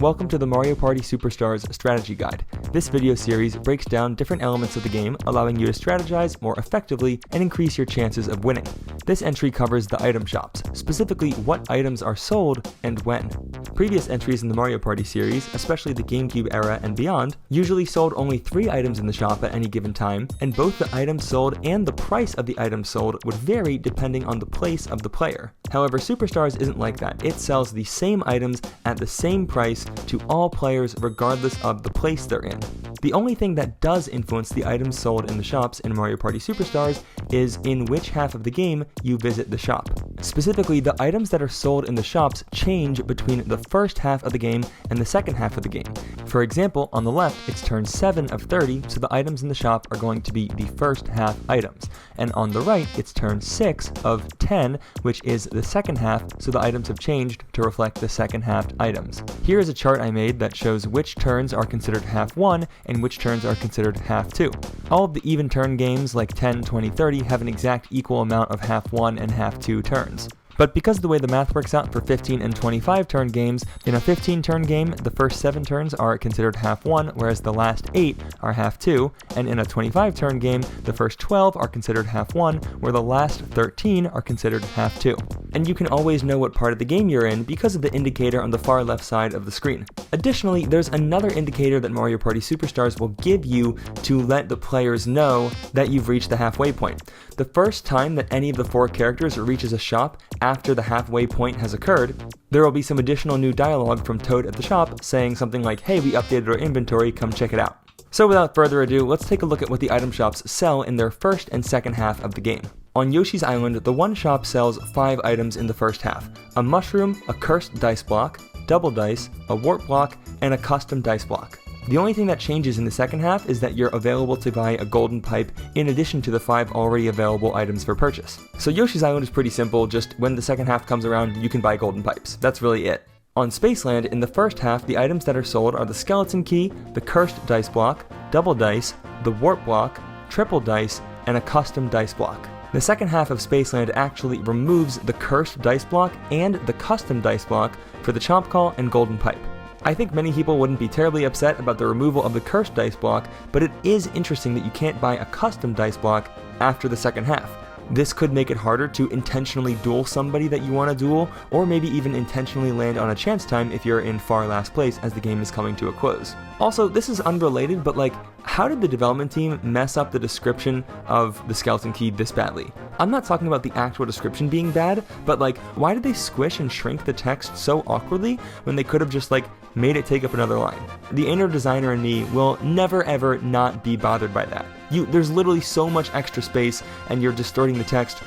Welcome to the Mario Party Superstars Strategy Guide. This video series breaks down different elements of the game, allowing you to strategize more effectively and increase your chances of winning. This entry covers the item shops, specifically what items are sold and when. Previous entries in the Mario Party series, especially the GameCube era and beyond, usually sold only 3 items in the shop at any given time, and both the items sold and the price of the items sold would vary depending on the place of the player. However, Superstars isn't like that. It sells the same items at the same price to all players regardless of the place they're in. The only thing that does influence the items sold in the shops in Mario Party Superstars is in which half of the game you visit the shop. Specifically, the items that are sold in the shops change between the first half of the game and the second half of the game. For example, on the left, it's turn 7 of 30, so the items in the shop are going to be the first half items. And on the right, it's turn 6 of 10, which is the second half, so the items have changed to reflect the second half items. Here is a chart I made that shows which turns are considered half 1 and which turns are considered half 2. All of the even turn games like 10, 20, 30 have an exact equal amount of half 1 and half 2 turns. But because of the way the math works out for 15 and 25 turn games, in a 15 turn game, the first 7 turns are considered half 1, whereas the last 8 are half 2, and in a 25 turn game, the first 12 are considered half 1, where the last 13 are considered half 2. And you can always know what part of the game you're in because of the indicator on the far left side of the screen. Additionally, there's another indicator that Mario Party Superstars will give you to let the players know that you've reached the halfway point. The first time that any of the 4 characters reaches a shop after the halfway point has occurred, there will be some additional new dialogue from Toad at the shop saying something like, "Hey, we updated our inventory, come check it out." So without further ado, let's take a look at what the item shops sell in their first and second half of the game. On Yoshi's Island, the one shop sells 5 items in the first half: a mushroom, a cursed dice block, double dice, a warp block, and a custom dice block. The only thing that changes in the second half is that you're available to buy a golden pipe in addition to the 5 already available items for purchase. So Yoshi's Island is pretty simple, just when the second half comes around, you can buy golden pipes. That's really it. On Spaceland, in the first half, the items that are sold are the skeleton key, the cursed dice block, double dice, the warp block, triple dice, and a custom dice block. The second half of Spaceland actually removes the cursed dice block and the custom dice block for the chomp call and golden pipe. I think many people wouldn't be terribly upset about the removal of the cursed dice block, but it is interesting that you can't buy a custom dice block after the second half. This could make it harder to intentionally duel somebody that you want to duel, or maybe even intentionally land on a chance time if you're in far last place as the game is coming to a close. Also, this is unrelated, but how did the development team mess up the description of the skeleton key this badly? I'm not talking about the actual description being bad, but why did they squish and shrink the text so awkwardly when they could have just made it take up another line? The inner designer in me will never ever not be bothered by that. There's literally so much extra space and you're distorting the text,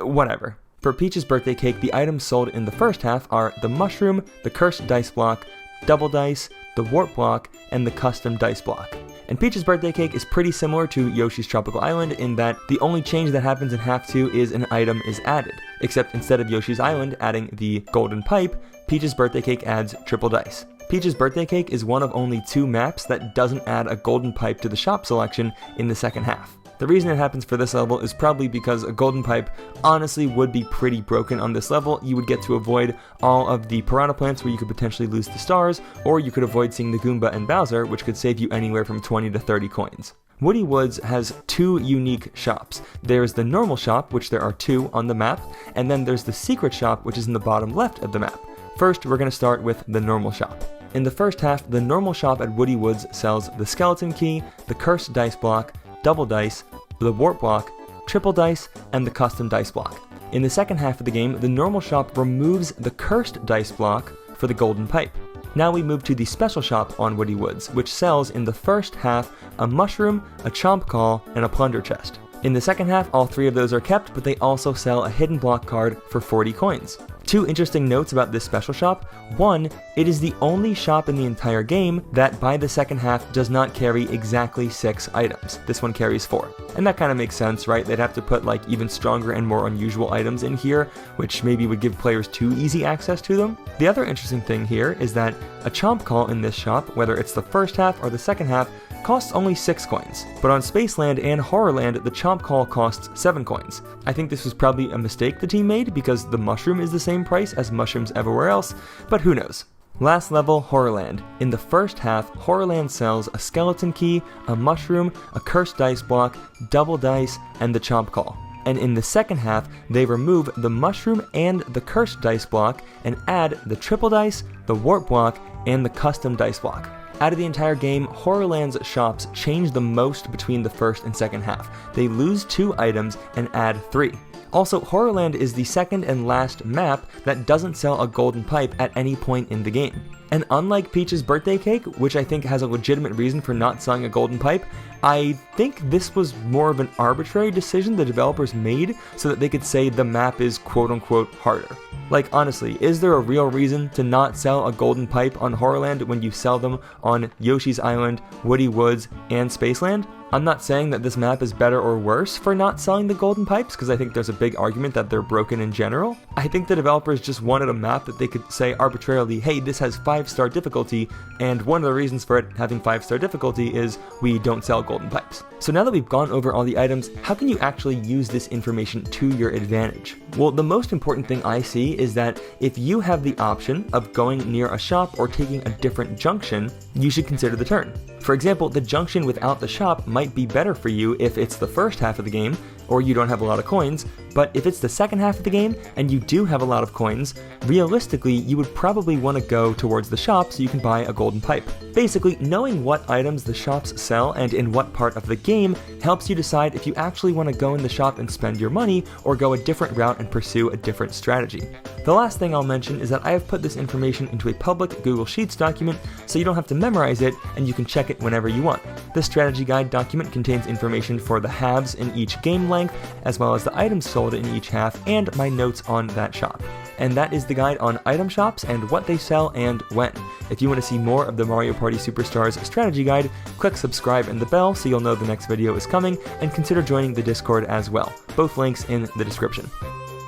whatever. For Peach's birthday cake, the items sold in the first half are the mushroom, the cursed dice block, double dice, the warp block, and the custom dice block. And Peach's birthday cake is pretty similar to Yoshi's Tropical Island in that the only change that happens in half 2 is an item is added, except instead of Yoshi's Island adding the golden pipe, Peach's birthday cake adds triple dice. Peach's birthday cake is one of only 2 maps that doesn't add a golden pipe to the shop selection in the second half. The reason it happens for this level is probably because a golden pipe honestly would be pretty broken on this level. You would get to avoid all of the piranha plants where you could potentially lose the stars, or you could avoid seeing the Goomba and Bowser, which could save you anywhere from 20 to 30 coins. Woody Woods has 2 unique shops. There's the normal shop, which there are 2 on the map, and then there's the secret shop, which is in the bottom left of the map. First, we're going to start with the normal shop. In the first half, the normal shop at Woody Woods sells the skeleton key, the cursed dice block, double dice, the warp block, triple dice, and the custom dice block. In the second half of the game, the normal shop removes the cursed dice block for the golden pipe. Now we move to the special shop on Woody Woods, which sells in the first half a mushroom, a chomp call, and a plunder chest. In the second half, all 3 of those are kept, but they also sell a hidden block card for 40 coins. 2 interesting notes about this special shop. 1, it is the only shop in the entire game that by the second half does not carry exactly 6 items. This one carries 4. And that kind of makes sense, right? They'd have to put even stronger and more unusual items in here, which maybe would give players too easy access to them. The other interesting thing here is that a chomp call in this shop, whether it's the first half or the second half, costs only 6 coins, but on Spaceland and Horrorland, the chomp call costs 7 coins. I think this was probably a mistake the team made because the mushroom is the same price as mushrooms everywhere else, but who knows. Last level, Horrorland. In the first half, Horrorland sells a skeleton key, a mushroom, a cursed dice block, double dice, and the chomp call. And in the second half, they remove the mushroom and the cursed dice block and add the triple dice, the warp block, and the custom dice block. Out of the entire game, Horrorland's shops change the most between the first and second half. They lose 2 items and add 3. Also, Horrorland is the second and last map that doesn't sell a golden pipe at any point in the game. And unlike Peach's birthday cake, which I think has a legitimate reason for not selling a golden pipe, I think this was more of an arbitrary decision the developers made so that they could say the map is quote-unquote harder. Like, honestly, is there a real reason to not sell a golden pipe on Horrorland when you sell them on Yoshi's Island, Woody Woods, and Spaceland? I'm not saying that this map is better or worse for not selling the golden pipes, because I think there's a big argument that they're broken in general. I think the developers just wanted a map that they could say arbitrarily, hey, this has 5-star difficulty, and one of the reasons for it having 5-star difficulty is we don't sell golden pipes. So now that we've gone over all the items, how can you actually use this information to your advantage? Well, the most important thing I see is that if you have the option of going near a shop or taking a different junction, you should consider the turn. For example, the junction without the shop might be better for you if it's the first half of the game, or you don't have a lot of coins, but if it's the second half of the game and you do have a lot of coins, realistically you would probably want to go towards the shop so you can buy a golden pipe. Basically, knowing what items the shops sell and in what part of the game helps you decide if you actually want to go in the shop and spend your money or go a different route and pursue a different strategy. The last thing I'll mention is that I have put this information into a public Google Sheets document so you don't have to memorize it and you can check it whenever you want. This strategy guide document contains information for the halves in each game length, as well as the items sold in each half and my notes on that shop. And that is the guide on item shops and what they sell and when. If you want to see more of the Mario Party Superstars strategy guide, click subscribe and the bell so you'll know the next video is coming, and consider joining the Discord as well. Both links in the description.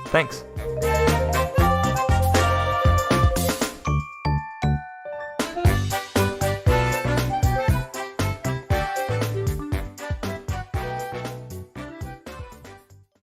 Thanks!